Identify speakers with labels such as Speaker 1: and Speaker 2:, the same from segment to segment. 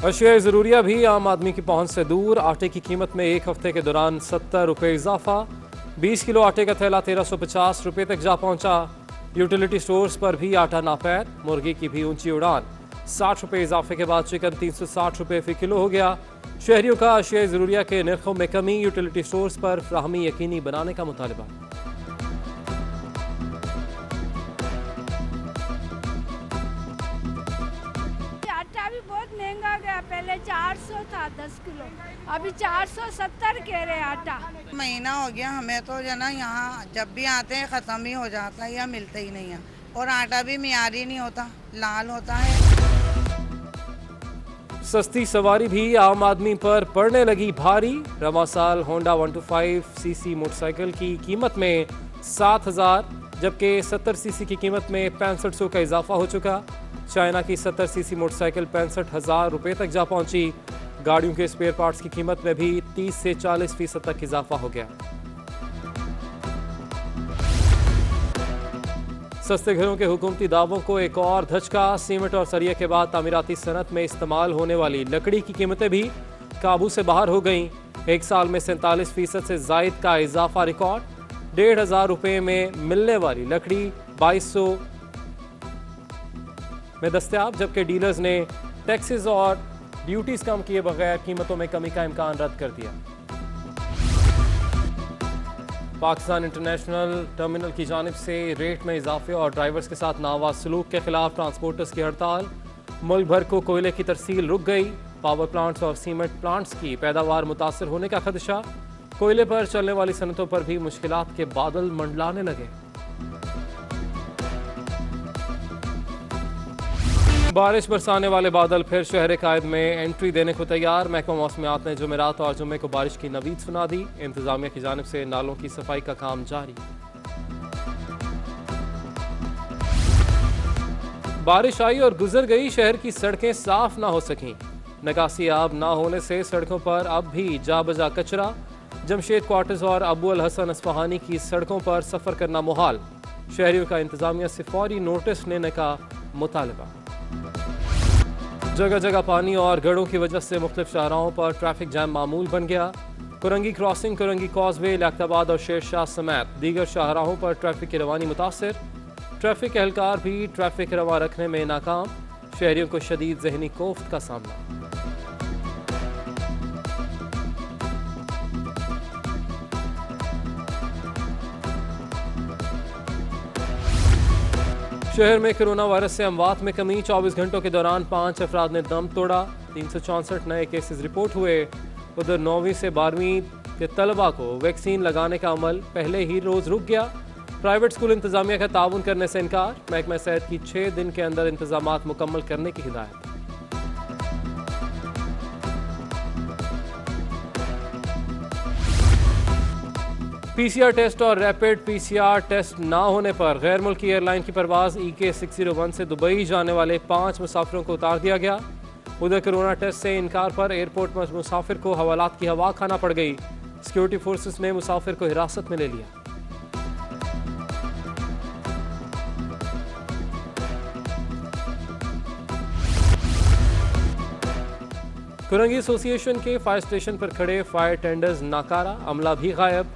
Speaker 1: अशिया ज़रूरिया भी आम आदमी की पहुंच से दूर। आटे की कीमत में एक हफ्ते के दौरान 70 रुपये इजाफा। 20 किलो आटे का थैला 1350 रुपये तक जा पहुंचा। यूटिलिटी स्टोर्स पर भी आटा नापैद। मुर्गी की भी ऊंची उड़ान। 60 रुपये इजाफे के बाद चिकन 360 रुपये फी किलो हो गया। शहरियों का अशिया ज़रूरिया के नरखों में कमी। यूटिलिटी स्टोर्स पर फ्राहमी यकीनी बनाने का मुतालबा।
Speaker 2: आटा भी बहुत महंगा गया। पहले 400 था 10 किलो, अभी 470 कह रहे आटा।
Speaker 3: महीना हो गया हमें तो जो ना यहाँ जब भी आते हैं ख़त्म ही हो जाता है या मिलता ही नहीं है। और आटा भी मियारी नहीं होता, लाल होता है।
Speaker 1: सस्ती सवारी भी आम आदमी पर पड़ने लगी भारी। रवा साल होंडा 125 सीसी मोटरसाइकिल की कीमत में 7,000 जबकि 70 सीसी की कीमत में 6500 का इजाफा हो चुका। चाइना की 70 सीसी मोटरसाइकिल 65,000 रुपये तक जा पहुंची। गाड़ियों के स्पेयर पार्ट्स की कीमत में भी 30 से 40% तक इजाफा हो गया। सस्ते घरों के हुकूमती दावों को एक और धचका। सीमेंट और सरिया के बाद तामीराती सनत में इस्तेमाल होने वाली लकड़ी की कीमतें भी काबू से बाहर हो गईं। एक साल में 47% से जायद का इजाफा रिकॉर्ड। 1,500 रुपये में मिलने वाली लकड़ी 2200 में दस्तयाब, जबकि डीलर्स ने टैक्सेस और ड्यूटीज कम किए बगैर कीमतों में कमी का इम्कान रद्द कर दिया। पाकिस्तान इंटरनेशनल टर्मिनल की जानिब से रेट में इजाफे और ड्राइवर्स के साथ नावा सलूक के खिलाफ ट्रांसपोर्टर्स की हड़ताल। मुल्क भर को कोयले की तरसील रुक गई। पावर प्लांट्स और सीमेंट प्लांट्स की पैदावार मुतासर होने का खदशा। कोयले पर चलने वाली सनतों पर भी मुश्किलात के बादल मंडलाने लगे। बारिश बरसाने वाले बादल फिर शहर कायद में एंट्री देने को तैयार। महकमा मौसमियात ने जुमेरात और जुम्मे को बारिश की नवीद सुना दी। इंतजामिया की जानिब से नालों की सफाई का काम जारी। बारिश आई और गुजर गई। शहर की सड़कें साफ ना हो सकीं। निकासी आब ना होने से सड़कों पर अब भी जा बजा कचरा। जमशेद क्वार्टर्स और अबू अल हसन अस्फहानी की सड़कों पर सफर करना मुहाल। शहरियों का इंतजामिया से फौरी नोटिस लेने का मुतालबा। जगह जगह पानी और गढ़ों की वजह से मुख्तलिफ शाहराहों पर ट्रैफिक जैम मामूल बन गया। कुरंगी क्रॉसिंग, कुरंगी कॉजवे, लियाकताबाद और शेर शाह समेत दीगर शाहराहों पर ट्रैफिक की रवानी मुतासर। ट्रैफिक एहलकार भी ट्रैफिक रवा रखने में नाकाम। शहरियों को शदीद जहनी कोफ्त का सामना। शहर में कोरोना वायरस से अमवात में कमी। 24 घंटों के दौरान 5 अफराद ने दम तोड़ा। 364 नए केसेस रिपोर्ट हुए। उधर 9वीं से 12वीं के तलबा को वैक्सीन लगाने का अमल पहले ही रोज रुक गया। प्राइवेट स्कूल इंतजामिया का ताउन करने से इनकार। महकमा सेहत की 6 दिन के अंदर इंतजामात मुकम्मल करने की हिदायत। पीसीआर टेस्ट और रैपिड पीसीआर टेस्ट ना होने पर गैर मुल्की एयरलाइन की परवाज EK601 से दुबई जाने वाले 5 मुसाफिरों को उतार दिया गया। उधर कोरोना टेस्ट से इनकार पर एयरपोर्ट पर मुसाफिर को हवालात की हवा खाना पड़ गई। सिक्योरिटी फोर्सेस ने मुसाफिर को हिरासत में ले लिया। कुरंगी एसोसिएशन के फायर स्टेशन पर खड़े फायर टेंडर्स नाकारा, अमला भी गायब।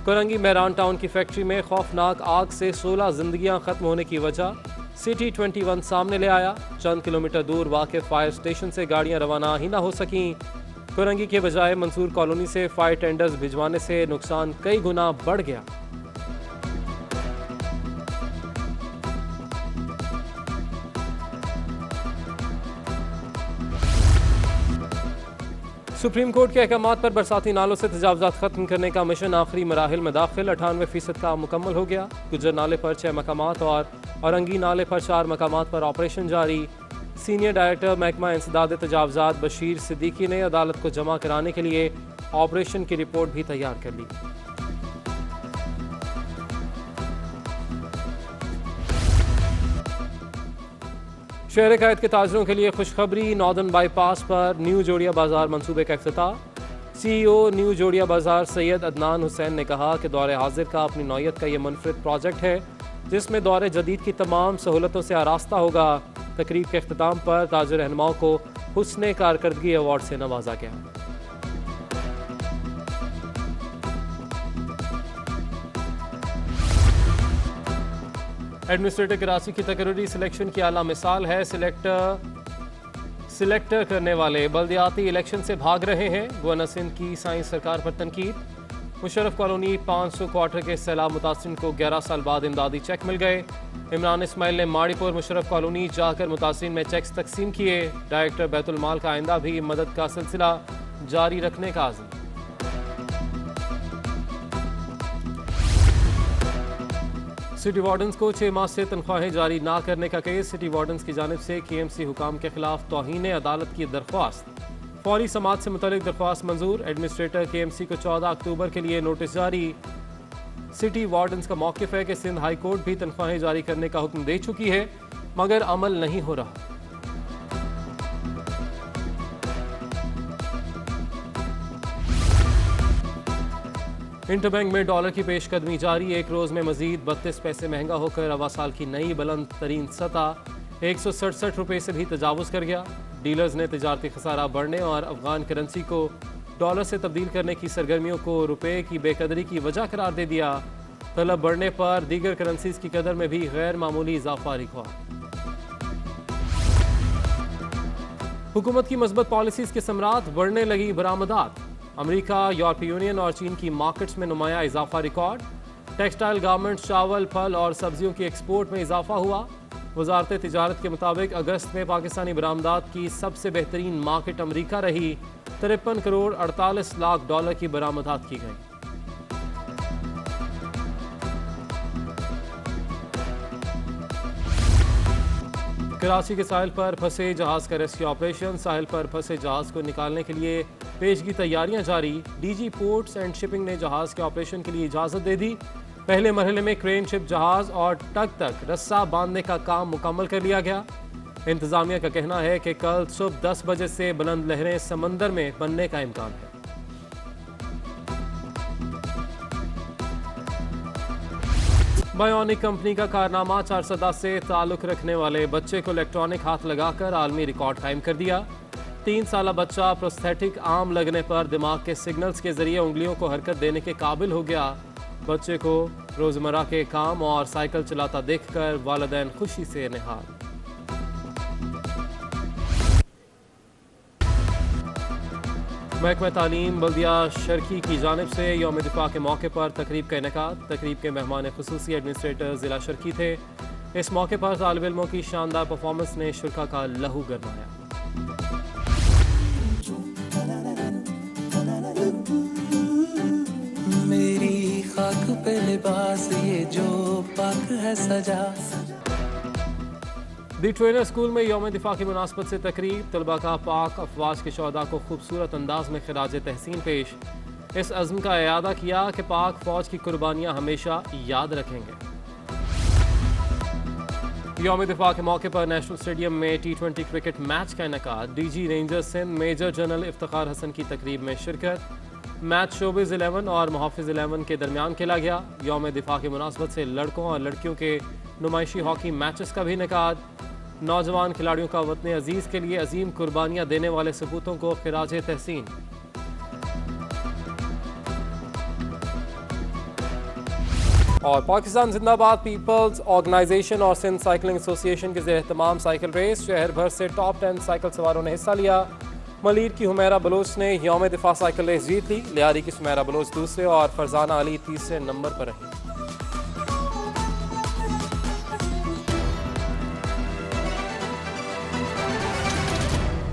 Speaker 1: कुरंगी मेहरान टाउन की फैक्ट्री में खौफनाक आग से 16 जिंदगियां खत्म होने की वजह सिटी 21 सामने ले आया। चंद किलोमीटर दूर वाक़े फायर स्टेशन से गाड़ियां रवाना ही ना हो सकीं। कुरंगी के बजाय मंसूर कॉलोनी से फायर टेंडर्स भिजवाने से नुकसान कई गुना बढ़ गया। सुप्रीम कोर्ट के अहकामात पर बरसाती नालों से तजावजात खत्म करने का मिशन आखिरी मराहिल में दाखिल। 98% काम मुकम्मल हो गया। गुज्जर नाले पर 6 मकामात और औरंगी नाले पर 4 मकामात पर ऑपरेशन जारी। सीनियर डायरेक्टर महकमा इंसदाद तजावजात बशीर सिद्दीकी ने अदालत को जमा कराने के लिए ऑपरेशन की रिपोर्ट भी तैयार कर ली। शहर कायद के ताजरों के लिए खुशखबरी। नॉर्दर्न बाईपास पर न्यू जोड़िया बाजार मंसूबे का इफ्तिताह। CEO न्यू जोड़िया बाजार सैयद अदनान हुसैन ने कहा कि दौरे हाजिर का अपनी नौयत का यह मुनफरिद प्रोजेक्ट है जिसमें दौरे जदीद की तमाम सहूलतों से आरास्ता होगा। तकरीब के अख्ताम पर ताजिर रहनुमाओं को हुस्ने कारकर्दगी अवार्ड से नवाजा गया। एडमिनिस्ट्रेटर कराची की तकरीरी सिलेक्शन की आला मिसाल है। सिलेक्टर करने वाले बल्दियाती इलेक्शन से भाग रहे हैं। गवर्नर सिंध की साइंस सरकार पर तनकीद। मुशर्रफ कॉलोनी 500 क्वार्टर के सैलाब मुतासिरीन को 11 साल बाद इमदादी चेक मिल गए। इमरान इस्माइल ने माड़ीपुर मुशर्रफ कॉलोनी जाकर मुतासिरीन में चेक्स तकसीम किए। डायरेक्टर बैतुल माल का आइंदा भी मदद का सिलसिला जारी रखने का आज़म। सिटी वार्डन्स को 6 माह से तनख्वाहें जारी ना करने का केस। सिटी वार्डन्स की जानिब से KMC हुकाम के खिलाफ तौहीन अदालत की दरख्वास्त। फौरी समात से मुतल्लिक दरख्वास्त मंजूर। एडमिनिस्ट्रेटर KMC को 14 अक्टूबर के लिए नोटिस जारी। सिटी वार्डन्स का मौक़िफ़ है कि सिंध हाई कोर्ट भी तनख्वाहें जारी करने का हुक्म दे चुकी है मगर अमल नहीं हो रहा। इंटरबैंक में डॉलर की पेशकदमी जारी। एक रोज़ में मजीद 32 पैसे महंगा होकर रवा साल की नई बुलंद तरीन सतह 167 रुपये से भी तजावुज़ कर गया। डीलर्स ने तिजारती खसारा बढ़ने और अफगान करेंसी को डॉलर से तब्दील करने की सरगर्मियों को रुपये की बेकदरी की वजह करार दे दिया। तलब बढ़ने पर दीगर करेंसीज की कदर में भी गैर मामूली इजाफा रिकॉर्ड। हुकूमत की मज़बूत पॉलिसीज़ के समरात बढ़ने लगी बरामदात। अमेरिका, यूरोपीय यूनियन और चीन की मार्केट्स में नुमाया इजाफा रिकॉर्ड। टेक्सटाइल गारमेंट्स, चावल, फल और सब्जियों की एक्सपोर्ट में इजाफा हुआ। वजारत तिजारत के मुताबिक अगस्त में पाकिस्तानी बरामदात की सबसे बेहतरीन मार्केट अमेरिका रही। 53 करोड़ 48 लाख डॉलर की बरामदात की गई। कराची के साहिल पर फंसे जहाज का रेस्क्यू ऑपरेशन। साहिल पर फंसे जहाज को निकालने के लिए पेशगी तैयारियां जारी। DG पोर्ट्स एंड शिपिंग ने जहाज के ऑपरेशन के लिए इजाज़त दे दी। पहले मरहले में क्रेन शिप जहाज और टग तक रस्सा बांधने का काम मुकम्मल कर लिया गया। इंतजामिया का कहना है कि कल सुबह 10 बजे से बुलंद लहरें समंदर में बनने का इम्कान है। बायोनिक कंपनी का कारनामा 4 सदा से ताल्लुक रखने वाले बच्चे को इलेक्ट्रॉनिक हाथ लगाकर आलमी रिकॉर्ड कायम कर दिया। 3 साला बच्चा प्रोस्थेटिक आर्म लगने पर दिमाग के सिग्नल्स के जरिए उंगलियों को हरकत देने के काबिल हो गया। बच्चे को रोजमर्रा के काम और साइकिल चलाता देखकर वालिदैन खुशी से निहाल। महकमा तालीम बल्दिया शर्की की जानिब से यौम दिफा के मौके पर तकरीब का इनेकाद। तकरीब के मेहमान खुसूसी एडमिनिस्ट्रेटर ज़िला शर्की थे। इस मौके पर तालिब इल्मों की शानदार परफॉर्मेंस ने शुरा का लहू गरमाया।
Speaker 4: मेरी खाक पे लिबास ये जो पाक है सजा।
Speaker 1: दी ट्रेनर स्कूल में यौम दिफा की मुनासबत से तकरीब। तलबा का पाक अफवाज के शोहदा को खूबसूरत अंदाज में खिराज तहसीन पेश। इस अज़्म का इयादा किया कि पाक फौज की कुर्बानियाँ हमेशा याद रखेंगे। यौम दिफा के मौके पर नेशनल स्टेडियम में T20 क्रिकेट मैच का इनेकाद। DG rangers Sindh major general Iftikhar Hasan की तकरीब में शिरकत। मैच शोबिज़ 11 और मुहाफिज 11 के दरमियान खेला गया। यौम दिफा की मुनासबत से लड़कों और लड़कियों के नुमाइशी हॉकी मैचेस का भी इनेकाद। नौजवान खिलाड़ियों का वतन अजीज के लिए अजीम कुर्बानियां देने वाले सपूतों को खिराज तहसीन। और पाकिस्तान जिंदाबाद पीपल्स ऑर्गेनाइजेशन और सिंध साइकिलिंग एसोसिएशन के ज़ेर तमाम साइकिल रेस। शहर भर से टॉप 10 साइकिल सवारों ने हिस्सा लिया। मलीर की हुमैरा बलोच ने यौम दिफा साइकिल रेस जीत ली। लियारी की सुमैरा बलोच दूसरे और फरजाना अली तीसरे नंबर पर रही।